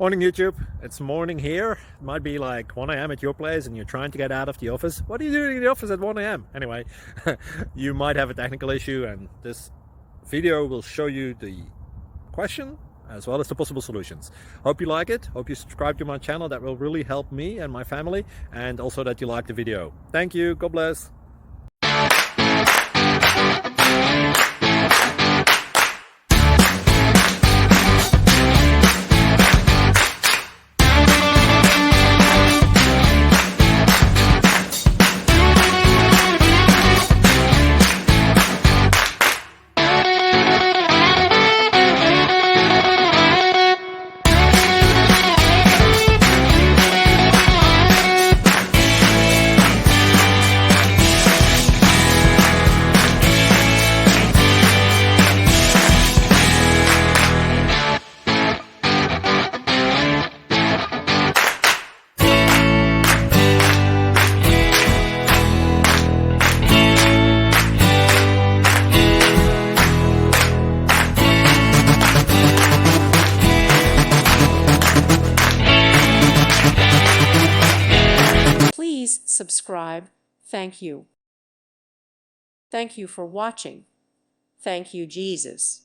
Morning YouTube, it's morning here. It might be like 1 a.m. at your place and you're trying to get out of the office. What are you doing in the office at 1 a.m.? Anyway, you might have a technical issue and this video will show you the question as well as the possible solutions. Hope you like it, hope you subscribe to my channel. That will really help me and my family, and also that you like the video. Thank you, God bless. Please subscribe. Thank you. Thank you for watching. Thank you, Jesus.